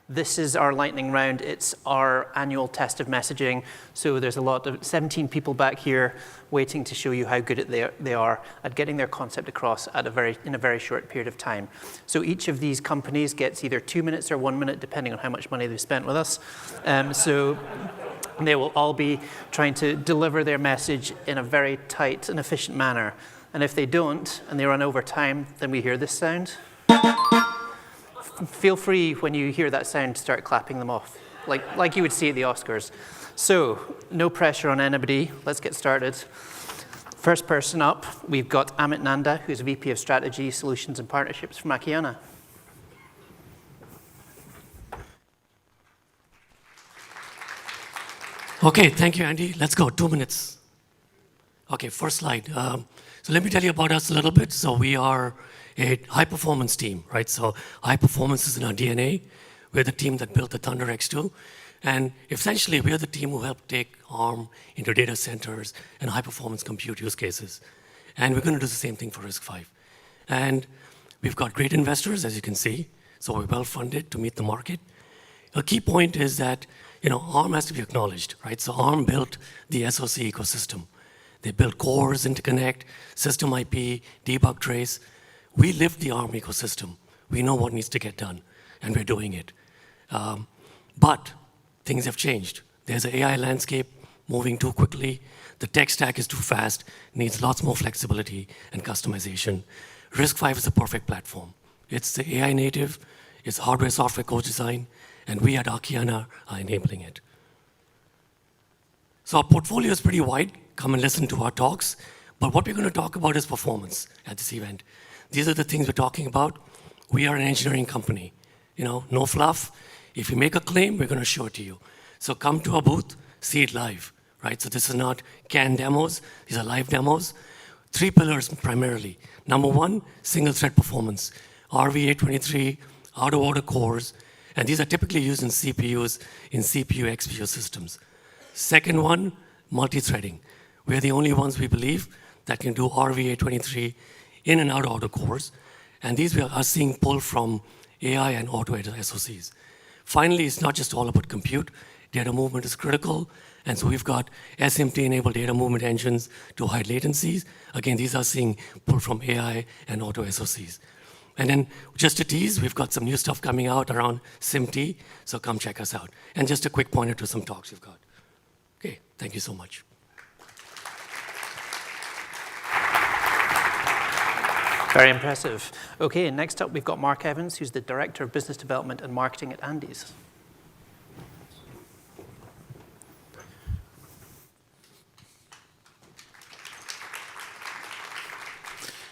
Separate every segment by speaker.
Speaker 1: This is our lightning round. It's our annual test of messaging. So there's 17 people back here waiting to show you how good they are at getting their concept across in a very short period of time. So each of these companies gets either 2 minutes or 1 minute, depending on how much money they've spent with us. So they will all be trying to deliver their message in a very tight and efficient manner. And if they don't, and they run over time, then we hear this sound. Feel free, when you hear that sound, to start clapping them off, like you would see at the Oscars. So, no pressure on anybody. Let's get started. First person up, we've got Amit Nanda, who's VP of Strategy, Solutions, and Partnerships from Akiana.
Speaker 2: Okay, thank you, Andy. Let's go, 2 minutes. Okay, first slide. So let me tell you about us a little bit. So we are a high-performance team, right? So high performance is in our DNA. We're the team that built the Thunder X2. And essentially, we're the team who helped take ARM into data centers and high-performance compute use cases. And we're going to do the same thing for RISC-V. And we've got great investors, as you can see. So we're well-funded to meet the market. A key point is that ARM has to be acknowledged, right? So ARM built the SoC ecosystem. They built cores, interconnect, system IP, debug trace. We live the ARM ecosystem. We know what needs to get done, and we're doing it. But things have changed. There's an AI landscape moving too quickly. The tech stack is too fast, needs lots more flexibility and customization. RISC-V is a perfect platform. It's the AI native, it's hardware-software co-design, and we at Akiana are enabling it. So our portfolio is pretty wide. Come and listen to our talks. But what we're going to talk about is performance at this event. These are the things we're talking about. We are an engineering company. No fluff. If you make a claim, we're going to show it to you. So come to our booth, see it live, right? So this is not canned demos. These are live demos. 3 pillars primarily. Number 1, single thread performance. RV823, out-of-order cores. And these are typically used in CPUs, in CPU, XPU systems. Second one, multi-threading. We're the only ones, we believe, that can do RV823 in and out auto cores. And these we are seeing pull from AI and auto SoCs. Finally, it's not just all about compute. Data movement is critical. And so we've got SMT-enabled data movement engines to hide latencies. Again, these are seeing pull from AI and auto SoCs. And then just to tease, we've got some new stuff coming out around SIMT, so come check us out. And just a quick pointer to some talks we've got. Okay, thank you so much.
Speaker 1: Very impressive. Okay, next up we've got Marc Evans, who's the Director of Business Development and Marketing at Andes.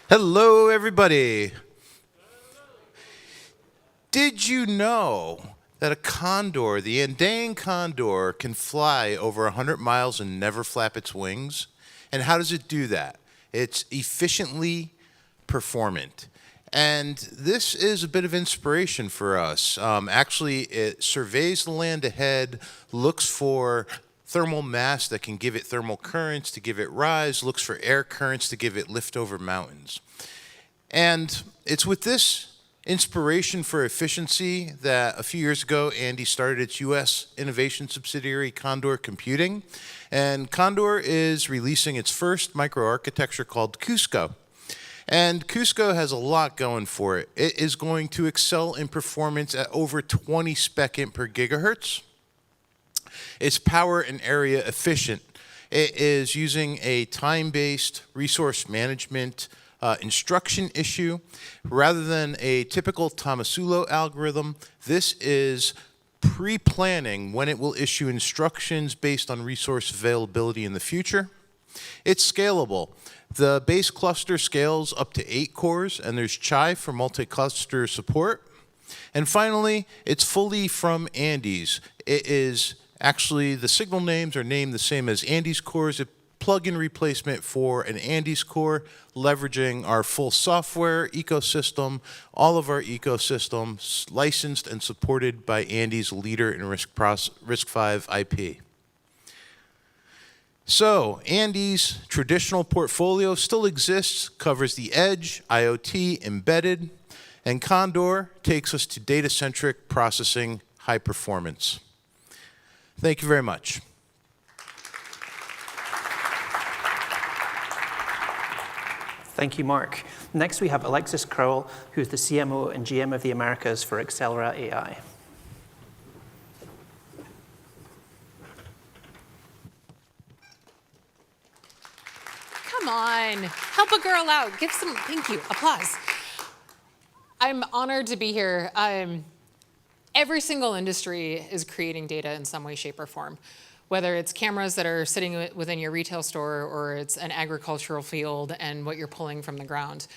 Speaker 3: Hello, everybody. Did you know that a condor, the Andean condor, can fly over 100 miles and never flap its wings? And how does it do that? It's efficiently performant. And this is a bit of inspiration for us. Actually, it surveys the land ahead, looks for thermal mass that can give it thermal currents to give it rise, looks for air currents to give it lift over mountains. And it's with this inspiration for efficiency that a few years ago, Andy started its U.S. innovation subsidiary, Condor Computing. And Condor is releasing its first microarchitecture called Cusco. And Cusco has a lot going for it. It is going to excel in performance at over 20 specint per gigahertz. It's power and area efficient. It is using a time-based resource management instruction issue. Rather than a typical Tomasulo algorithm, this is pre-planning when it will issue instructions based on resource availability in the future. It's scalable. The base cluster scales up to 8 cores, and there's Chai for multi-cluster support. And finally, it's fully from Andes. It is actually, the signal names are named the same as Andes cores. A plug-in replacement for an Andes core, leveraging our full software ecosystem, all of our ecosystems licensed and supported by Andes, leader in RISC-V IP. So Andes' traditional portfolio still exists, covers the edge, IoT, embedded, and Condor takes us to data-centric processing, high performance. Thank you very much.
Speaker 1: Thank you, Marc. Next, we have Alexis Crowell, who's the CMO and GM of the Americas for Accelera AI.
Speaker 4: Come on, help a girl out. Give some, thank you, applause. I'm honored to be here. Every single industry is creating data in some way, shape, or form. Whether it's cameras that are sitting within your retail store or it's an agricultural field and what you're pulling from the ground.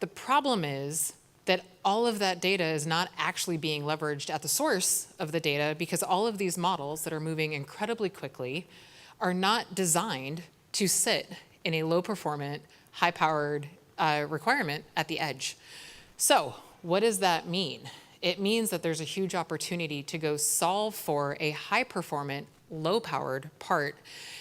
Speaker 4: The problem is that all of that data is not actually being leveraged at the source of the data because all of these models that are moving incredibly quickly are not designed to sit in a low-performant, high-powered requirement at the edge. So what does that mean? It means that there's a huge opportunity to go solve for a high-performant, low-powered part.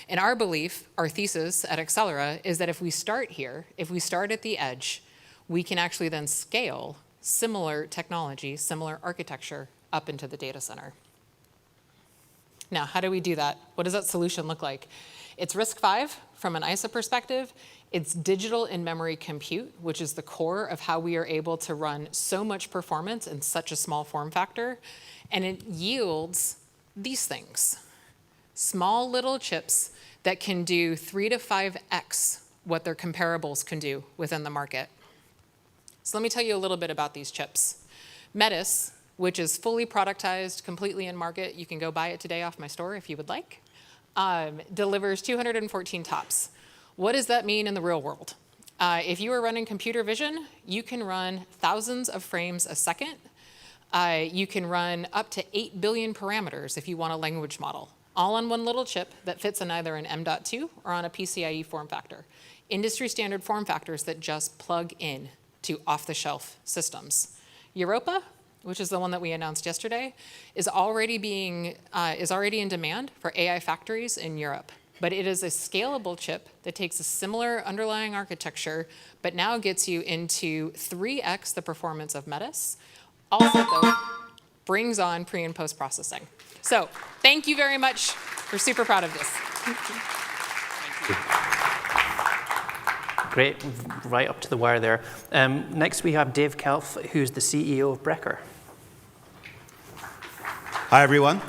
Speaker 4: And our belief, our thesis at Accelera, is that if we start here, if we start at the edge, we can actually then scale similar technology, similar architecture up into the data center. Now, how do we do that? What does that solution look like? It's RISC-V from an ISA perspective. It's digital in-memory compute, which is the core of how we are able to run so much performance in such a small form factor. And it yields these things. Small little chips that can do 3 to 5x what their comparables can do within the market. So let me tell you a little bit about these chips. Metis, which is fully productized, completely in market, you can go buy it today off my store if you would like, delivers 214 TOPS. What does that mean in the real world? If you are running computer vision, you can run thousands of frames a second. You can run up to 8 billion parameters if you want a language model, all on one little chip that fits in either an M.2 or on a PCIe form factor. Industry standard form factors that just plug in to off-the-shelf systems. Europa, which is the one that we announced yesterday, is already in demand for AI factories in Europe. But it is a scalable chip that takes a similar underlying architecture, but now gets you into 3x the performance of Metis. Also, though, brings on pre- and post-processing. So thank you very much. We're super proud of this.
Speaker 1: Great, right up to the wire there. Next, we have Dave Kelf, who's the CEO of Brecker.
Speaker 5: Hi, everyone.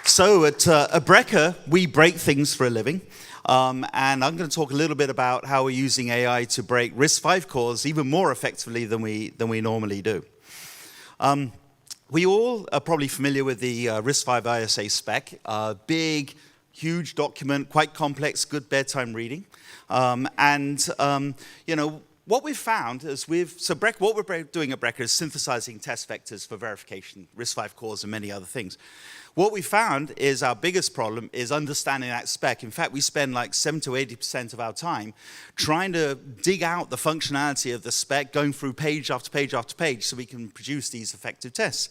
Speaker 5: So at Brecker, we break things for a living. And I'm going to talk a little bit about how we're using AI to break RISC-V cores even more effectively than we normally do. We all are probably familiar with the RISC-V ISA spec. Big, huge document, quite complex, good bedtime reading. You know, what we've found is what we're doing at Brecker is synthesizing test vectors for verification, RISC-V cores and many other things. What we found is our biggest problem is understanding that spec. In fact, we spend like 70 to 80% of our time trying to dig out the functionality of the spec, going through page after page after page so we can produce these effective tests.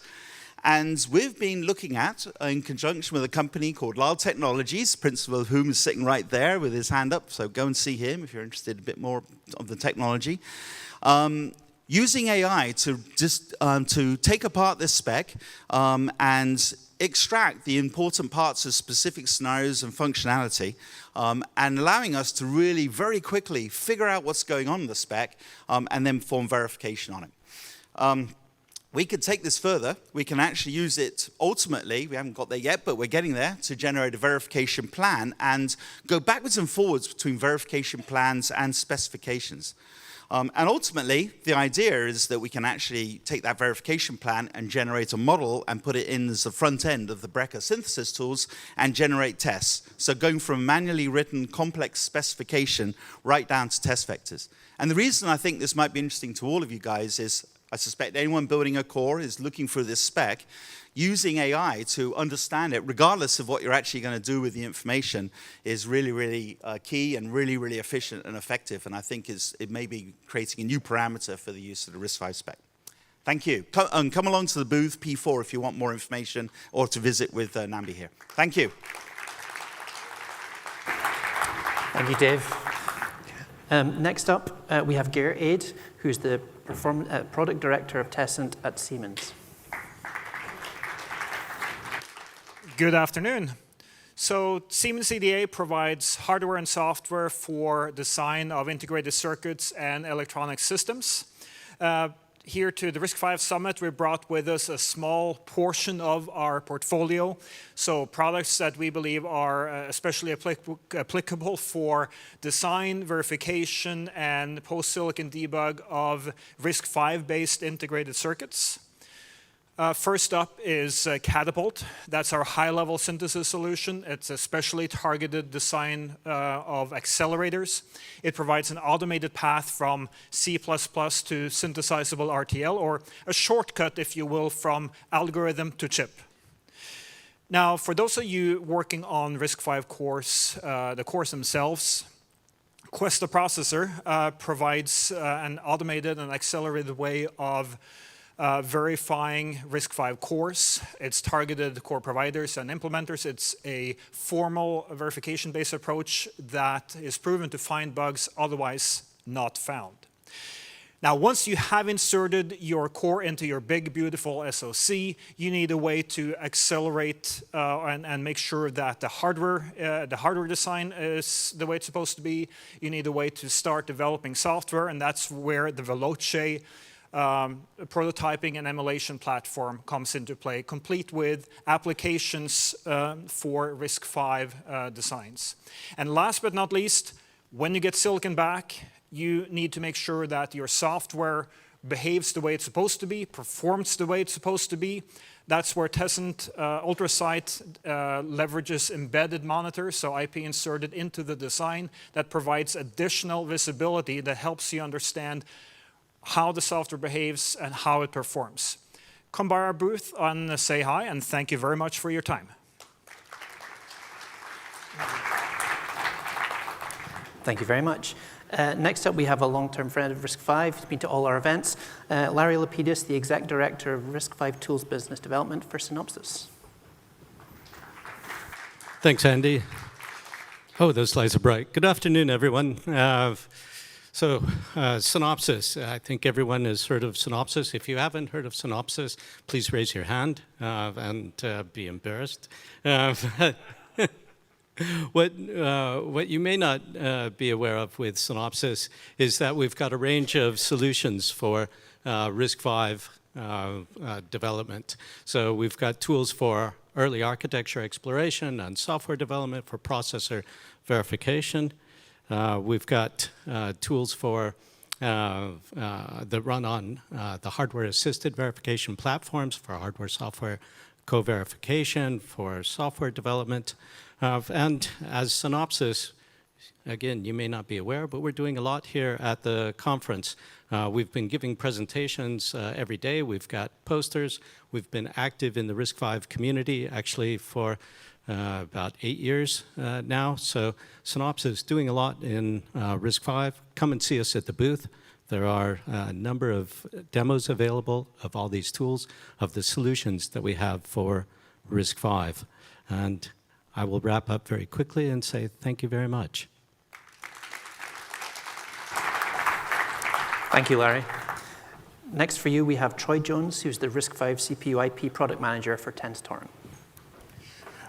Speaker 5: And we've been looking at, in conjunction with a company called Lyle Technologies, principal of whom is sitting right there with his hand up, so go and see him if you're interested in a bit more of the technology. Using AI to just to take apart this spec and extract the important parts of specific scenarios and functionality, and allowing us to really very quickly figure out what's going on in the spec and then perform verification on it. We could take this further. We can actually use it ultimately, we haven't got there yet, but we're getting there, to generate a verification plan and go backwards and forwards between verification plans and specifications. And ultimately, the idea is that we can actually take that verification plan and generate a model and put it in as the front end of the Brecker synthesis tools and generate tests. So going from manually written complex specification right down to test vectors. And the reason I think this might be interesting to all of you guys is I suspect anyone building a core is looking through this spec. Using AI to understand it, regardless of what you're actually going to do with the information, is really, really key and really, really efficient and effective. And I think it may be creating a new parameter for the use of the RISC-V spec. Thank you. Come along to the booth P4 if you want more information or to visit with Nanda here. Thank you.
Speaker 1: Thank you, Dave. Next up, we have Geir Eide, who's the Product Director of Tessent at Siemens.
Speaker 6: Good afternoon. So Siemens EDA provides hardware and software for design of integrated circuits and electronic systems. Here to the RISC-V Summit, we brought with us a small portion of our portfolio. So products that we believe are especially applicable for design, verification, and post-silicon debug of RISC-V-based integrated circuits. First up is Catapult. That's our high-level synthesis solution. It's a specially targeted design of accelerators. It provides an automated path from C++ to synthesizable RTL, or a shortcut, if you will, from algorithm to chip. Now, for those of you working on RISC-V course, the course themselves, Quest the processor provides an automated and accelerated way of verifying RISC-V cores. It's targeted to core providers and implementers. It's a formal verification-based approach that is proven to find bugs otherwise not found. Now, once you have inserted your core into your big, beautiful SoC, you need a way to accelerate and make sure that the hardware design is the way it's supposed to be. You need a way to start developing software, and that's where the Veloce prototyping and emulation platform comes into play, complete with applications for RISC-V designs. And last but not least, when you get silicon back, you need to make sure that your software behaves the way it's supposed to be, performs the way it's supposed to be. That's where Tessent UltraSight leverages embedded monitors, so IP inserted into the design, that provides additional visibility that helps you understand how the software behaves and how it performs. Come by our booth and say hi, and thank you very much for your time.
Speaker 1: Thank you very much. Next up, we have a long-term friend of RISC-V. He's been to all our events. Larry Lapides, the Exec Director of RISC-V Tools Business Development for Synopsys.
Speaker 7: Thanks, Andy. Oh, those slides are bright. Good afternoon, everyone. So Synopsys, I think everyone has heard of Synopsys. If you haven't heard of Synopsys, please raise your hand and be embarrassed. What you may not be aware of with Synopsys is that we've got a range of solutions for RISC-V development. So we've got tools for early architecture exploration and software development for processor verification. We've got tools for that run on the hardware-assisted verification platforms for hardware-software co-verification, for software development. And as Synopsys, again, you may not be aware, but we're doing a lot here at the conference. We've been giving presentations every day. We've got posters. We've been active in the RISC-V community, actually, for about 8 years now. So Synopsys is doing a lot in RISC-V. Come and see us at the booth. There are a number of demos available of all these tools, of the solutions that we have for RISC-V. And I will wrap up very quickly and say thank you very much.
Speaker 1: Thank you, Larry. Next for you, we have Troy Jones, who's the RISC-V CPU IP Product Manager for Tenstorrent.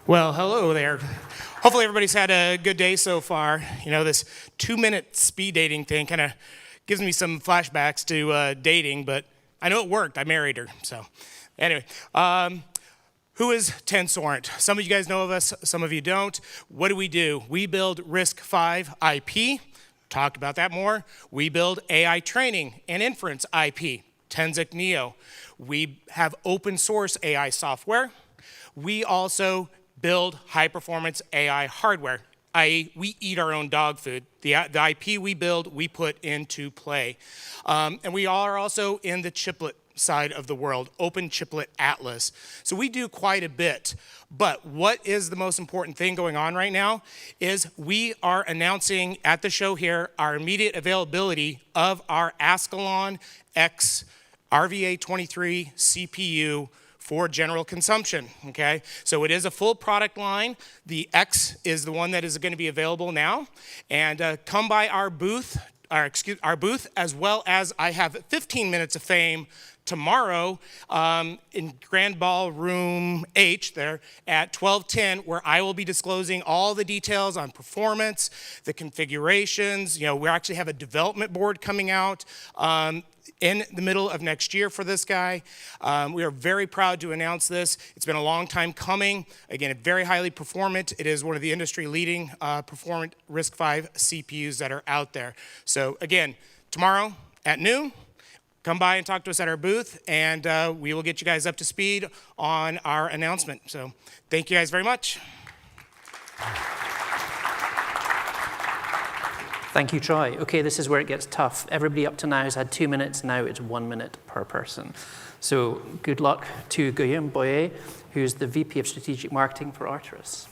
Speaker 8: Well, hello there. Hopefully everybody's had a good day so far. You know, this 2-minute speed dating thing kind of gives me some flashbacks to dating, but I know it worked. I married her, so anyway. Who is Tenstorrent? Some of you guys know of us, some of you don't. What do? We build RISC-V IP. Talked about that more. We build AI training and inference IP, Tensec Neo. We have open source AI software. We also build high-performance AI hardware, i.e. we eat our own dog food. The IP we build, we put into play. And we are also in the chiplet side of the world, Open Chiplet Atlas. So we do quite a bit. But what is the most important thing going on right now is we are announcing at the show here our immediate availability of our Ascalon X RVA23 CPU for general consumption, okay? So it is a full product line. The X is the one that is going to be available now. And come by our booth, as well as I have 15 minutes of fame tomorrow in Grand Ballroom H there at 12:10, where I will be disclosing all the details on performance, the configurations. We actually have a development board coming out in the middle of next year for this guy. We are very proud to announce this. It's been a long time coming. Again, very highly performant. It is one of the industry-leading performant RISC-V CPUs that are out there. So again, tomorrow at noon, come by and talk to us at our booth, and we will get you guys up to speed on our announcement. So thank you guys very much.
Speaker 1: Thank you, Troy. Okay, this is where it gets tough. Everybody up to now has had 2 minutes. Now it's 1 minute per person. So good luck to Guillaume Boillet, who's the VP of Strategic Marketing for Arteris.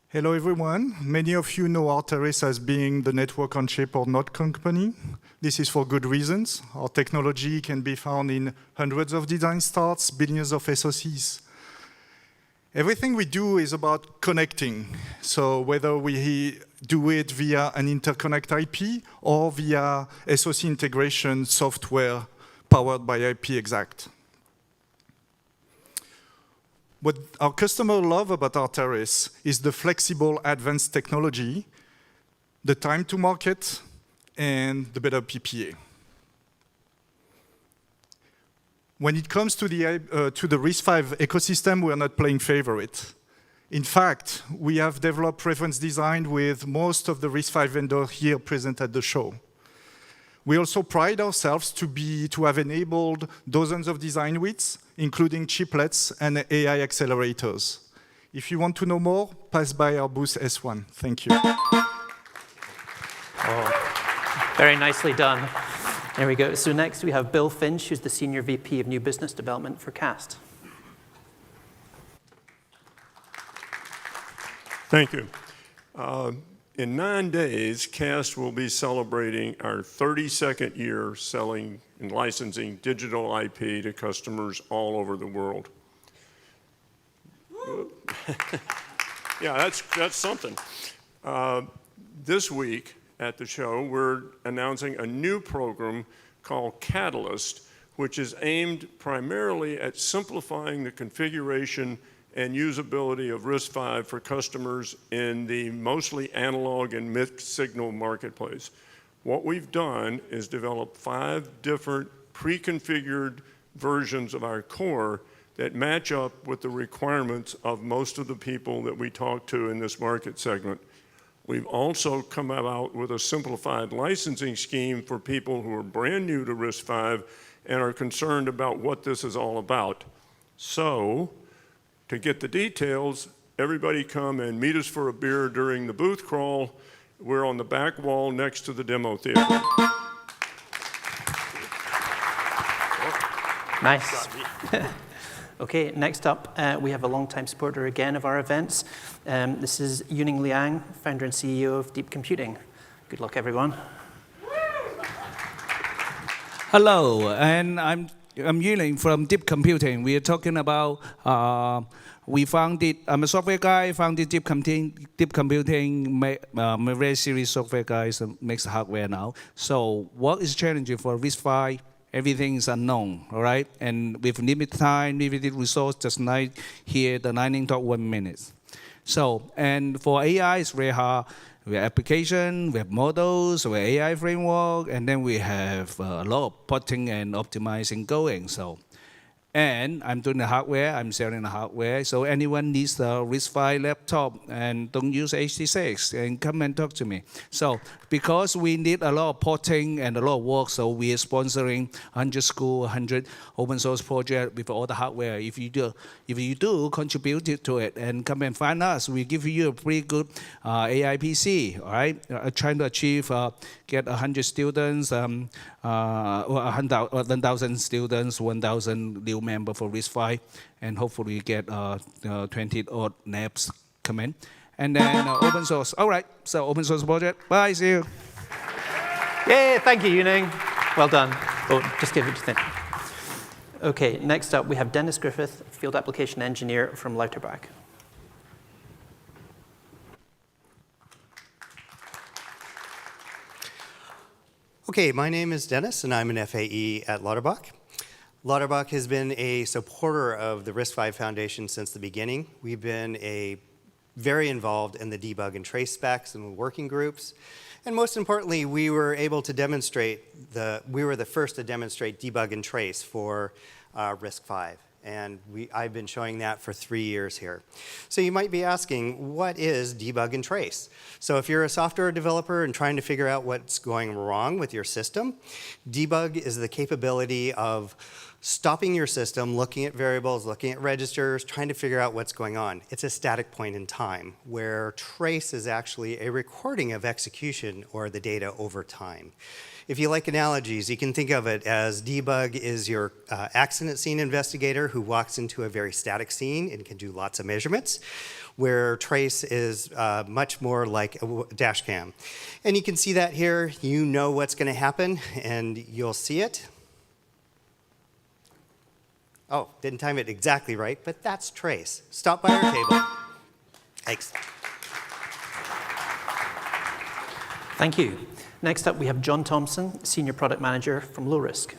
Speaker 9: Hello, everyone. Many of you know Arteris as being the network-on-chip or NOT company. This is for good reasons. Our technology can be found in hundreds of design starts, billions of SoCs. Everything we do is about connecting. So whether we do it via an interconnect IP or via SoC integration software powered by IP exact. What our customers love about Arteris is the flexible advanced technology, the time to market, and the better PPA. When it comes to the RISC-V ecosystem, we are not playing favorite. In fact, we have developed reference design with most of the RISC-V vendors here present at the show. We also pride ourselves to have enabled dozens of design wins, including chiplets and AI accelerators. If you want to know more, pass by our booth S1. Thank you.
Speaker 1: Oh, very nicely done. There we go. So next we have Bill Finch, who's the Senior VP of New Business Development for CAST.
Speaker 10: Thank you. In 9 days, CAST will be celebrating our 32nd year selling and licensing digital IP to customers all over the world. Yeah, that's something. This week, at the show, we're announcing a new program called Catalyst, which is aimed primarily at simplifying the configuration and usability of RISC-V for customers in the mostly analog and mixed signal marketplace. What we've done is develop 5 different pre-configured versions of our core that match up with the requirements of most of the people that we talk to in this market segment. We've also come out with a simplified licensing scheme for people who are brand new to RISC-V and are concerned about what this is all about. So, to get the details, everybody come and meet us for a beer during the booth crawl. We're on the back wall next to the demo theater.
Speaker 1: Nice. Okay, next up, we have a longtime supporter again of our events. This is Liang, founder and CEO of Deep Computing. Good luck, everyone.
Speaker 11: Hello, and I'm Liang from Deep Computing. We are talking about, we founded, I'm a software guy, founded Deep Computing, very serious software guys makes hardware now. So what is challenging for RISC-V? Everything is unknown, all right? And with limited time, limited resource, just like here, the 19.1 minutes. So, and for AI, it's very hard. We have application, we have models, we have AI framework, and then we have a lot of porting and optimizing going. So, and I'm doing the hardware, I'm selling the hardware. So anyone needs the RISC-V laptop and don't use HT6, and come and talk to me. So because we need a lot of porting and a lot of work, so we are sponsoring 100 school, 100 open source project with all the hardware. If you do contribute to it and come and find us, we give you a pretty good AI PC, all right? Trying to achieve, get 100 students, 1,000 students, 1,000 new members for RISC-V, and hopefully get 20 odd labs come in. And then open source. All right, so open source project. Bye, see you.
Speaker 1: Yay, thank you, Liang. Well done. Oh, just give it to them. Okay, next up we have Dennis Griffith, Field Application Engineer from Lauterbach.
Speaker 12: Okay, my name is Dennis, and I'm an FAE at Lauterbach. Lauterbach has been a supporter of the RISC-V Foundation since the beginning. We've been very involved in the debug and trace specs and working groups. And most importantly, we were able to demonstrate, we were the first to demonstrate debug and trace for RISC-V. And I've been showing that for 3 years here. So you might be asking, what is debug and trace? So if you're a software developer and trying to figure out what's going wrong with your system, debug is the capability of stopping your system, looking at variables, looking at registers, trying to figure out what's going on. It's a static point in time, where trace is actually a recording of execution or the data over time. If you like analogies, you can think of it as debug is your accident scene investigator who walks into a very static scene and can do lots of measurements, where trace is much more like a dash cam. And you can see that here. You know what's going to happen, and you'll see it. Oh, didn't time it exactly right, but that's trace. Stop by our table. Thanks.
Speaker 1: Thank you. Next up, we have John Thomson, Senior Product Manager from Low Risk.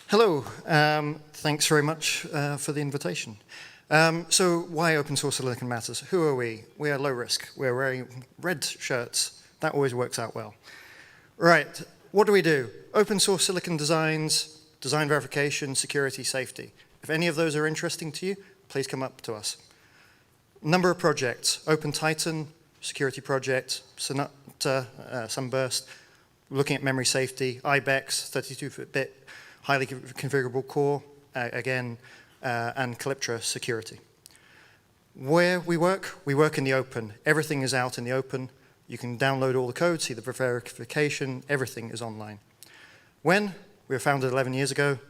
Speaker 13: Hello. Thanks very much for the invitation. So why open source silicon matters? Who are we? We are Low Risk. We're wearing red shirts. That always works out well. Right. What do? Open source silicon designs, design verification, security, safety. If any of those are interesting to you, please come up to us. Number of projects: OpenTitan, security project, Sonata, Sunburst, looking at memory safety, IBEX, 32-bit, highly configurable core, again, and Calyptra security. Where we work in the open. Everything is out in the open. You can download all the code, see the verification, everything is online. When? We were founded 11 years ago.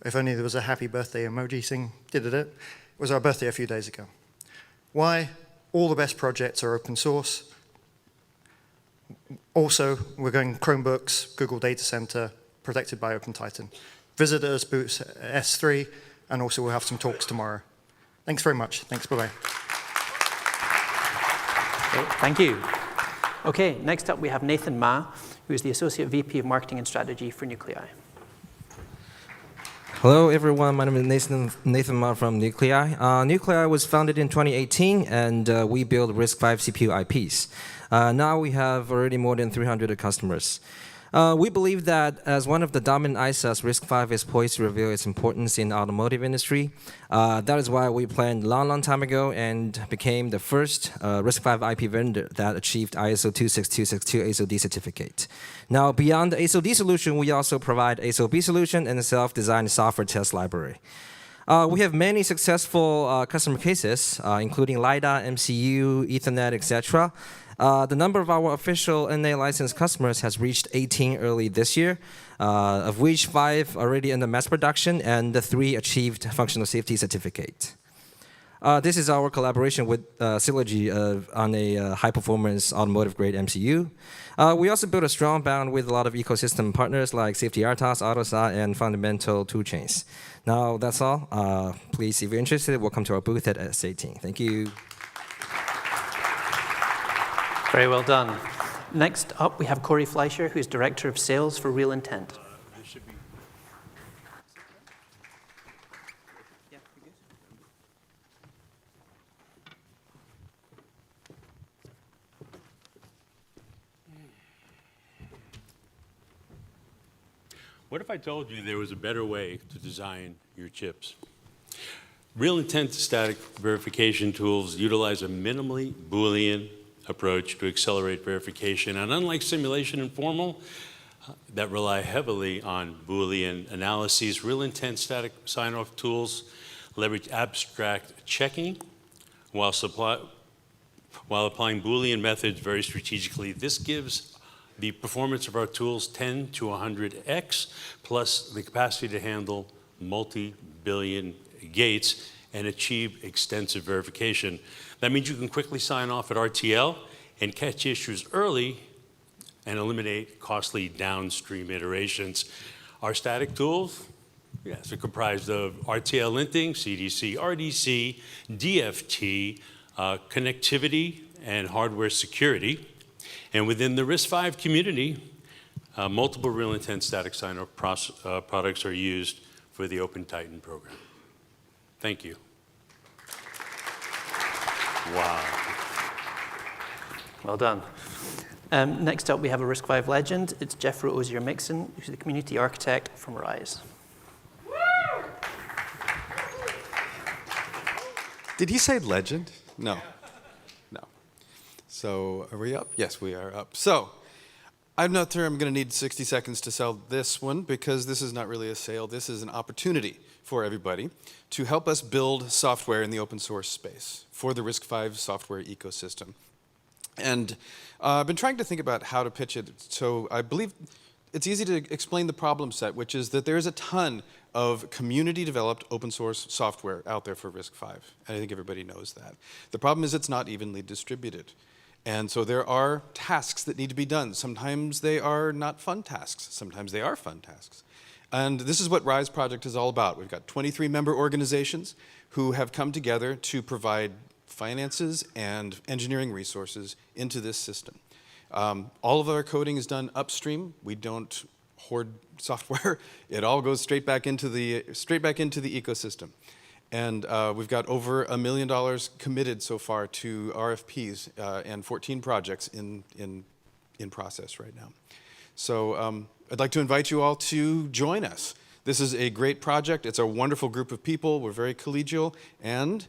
Speaker 13: If only there was a happy birthday emoji thing, it was our birthday a few days ago. Why? All the best projects are open source. Also, we're going Chromebooks, Google Data Center, protected by OpenTitan. Visit us, booth S3, and also we'll have some talks tomorrow. Thanks very much. Thanks, bye-bye.
Speaker 1: Okay, thank you. Okay, next up we have Nathan Ma, who is the Associate VP of Marketing and Strategy for Nuclei.
Speaker 14: Hello, everyone. My name is Nathan Ma from Nuclei. Nuclei was founded in 2018, and we build RISC-V CPU IPs. Now we have already more than 300 customers. We believe that as one of the dominant ISAs, RISC-V is poised to reveal its importance in the automotive industry. That is why we planned a long time ago and became the first RISC-V IP vendor that achieved ISO 26262 ASIL-D certificate. Now, beyond the ASIL-D solution, we also provide ASIL-B solution and a self-designed software test library. We have many successful customer cases, including LiDAR, MCU, Ethernet, etc. The number of our official NA licensed customers has reached 18 early this year, of which 5 already under mass production and the 3 achieved functional safety certificate. This is our collaboration with Silogy on a high-performance automotive-grade MCU. We also built a strong bond with a lot of ecosystem partners like Safety RTOS, AutoSA, and Fundamental Toolchains. Now, that's all. Please, if you're interested, welcome to our booth at S18. Thank you.
Speaker 1: Very well done. Next up, we have Corey Fleischer, who's Director of Sales for Real Intent.
Speaker 15: What if I told you there was a better way to design your chips? Real intent static verification tools utilize a minimally Boolean approach to accelerate verification. And unlike simulation and formal, that rely heavily on Boolean analyses, real intent static sign-off tools leverage abstract checking while applying Boolean methods very strategically. This gives the performance of our tools 10 to 100x, plus the capacity to handle multi-billion gates and achieve extensive verification. That means you can quickly sign off at RTL and catch issues early and eliminate costly downstream iterations. Our static tools, yes, are comprised of RTL linting, CDC, RDC, DFT, connectivity, and hardware security. And within the RISC-V community, multiple real intent static sign-off products are used for the Open Titan program. Thank you. Wow.
Speaker 1: Well done. Next up, we have a RISC-V legend. It's Jeffro Osier-Mixon, who's the community architect from RISE.
Speaker 16: Did he say legend? No. No. So are we up? Yes, we are up. So I'm not sure I'm going to need 60 seconds to sell this one because this is not really a sale. This is an opportunity for everybody to help us build software in the open source space for the RISC-V software ecosystem. And I've been trying to think about how to pitch it. So I believe it's easy to explain the problem set, which is that there is a ton of community-developed open source software out there for RISC-V. And I think everybody knows that. The problem is it's not evenly distributed. And so there are tasks that need to be done. Sometimes they are not fun tasks. Sometimes they are fun tasks. And this is what RISE project is all about. We've got 23 member organizations who have come together to provide finances and engineering resources into this system. All of our coding is done upstream. We don't hoard software. It all goes straight back into the ecosystem. And we've got over $1 million committed so far to RFPs and 14 projects in process right now. So I'd like to invite you all to join us. This is a great project. It's a wonderful group of people. We're very collegial. And,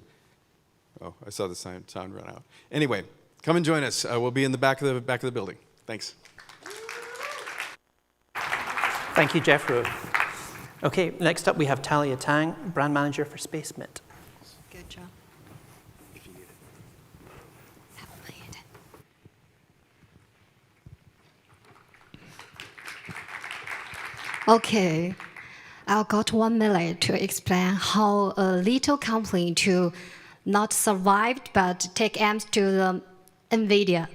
Speaker 16: oh, I saw the sound run out. Anyway, come and join us. We'll be in the back of the building. Thanks.
Speaker 1: Thank you, Jeffro. Okay, next up we have Taliyah Tang, brand manager for SpaceMint.
Speaker 17: Good job. Okay, I've got 1 minute to explain how a little company to not survived but take aims to the NVIDIA.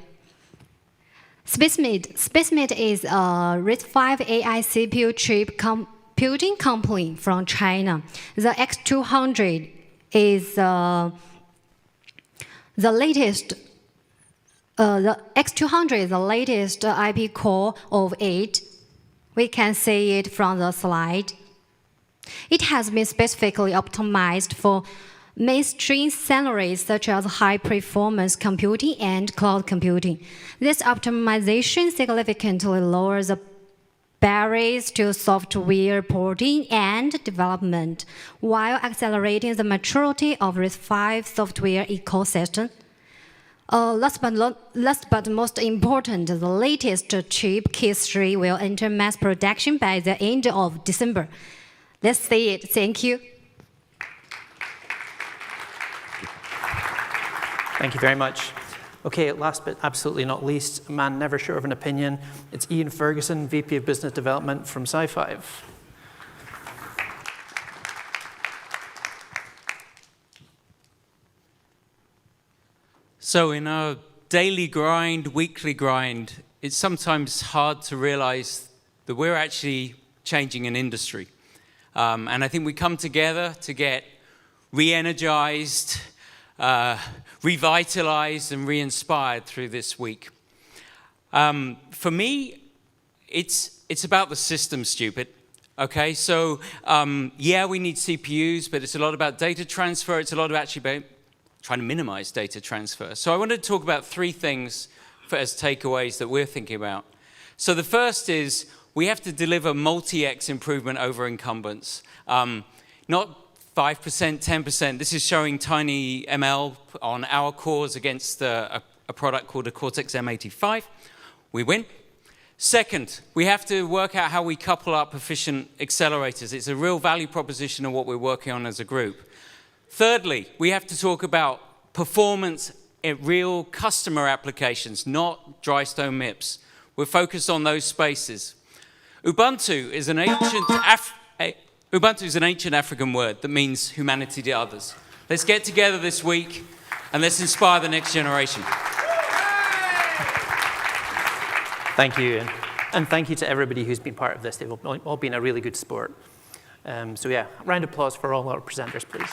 Speaker 17: SpaceMint is a RISC-V AI CPU chip computing company from China. The X200 is the latest. The X200 is the latest IP core of it. We can see it from the slide. It has been specifically optimized for mainstream scenarios such as high-performance computing and cloud computing. This optimization significantly lowers the barriers to software porting and development, while accelerating the maturity of RISC-V software ecosystem. Last but most important, the latest chip, Key3, will enter mass production by the end of December. Let's see it. Thank you.
Speaker 1: Thank you very much. Okay, last but absolutely not least, a man never short of an opinion. It's Ian Ferguson, VP of Business Development from Sci5.
Speaker 18: So in our daily grind, weekly grind, it's sometimes hard to realize that we're actually changing an industry. And I think we come together to get re-energized, revitalized and re-inspired through this week. For me, it's about the system, stupid. Okay, so yeah, we need CPUs, but it's a lot about data transfer. It's a lot of actually about trying to minimize data transfer. So I wanted to talk about 3 things as takeaways that we're thinking about. So the first is we have to deliver multi-X improvement over incumbents. Not 5%, 10%. This is showing tiny ML on our cores against a product called a Cortex M85. We win. Second, we have to work out how we couple up efficient accelerators. It's a real value proposition of what we're working on as a group. Thirdly, we have to talk about performance at real customer applications, not dry stone MIPS. We're focused on those spaces. Ubuntu is an ancient African word that means humanity to others. Let's get together this week and let's inspire the next generation.
Speaker 1: Thank you, Ian. And thank you to everybody who's been part of this. They've all been a really good sport. So yeah, round of applause for all our presenters, please.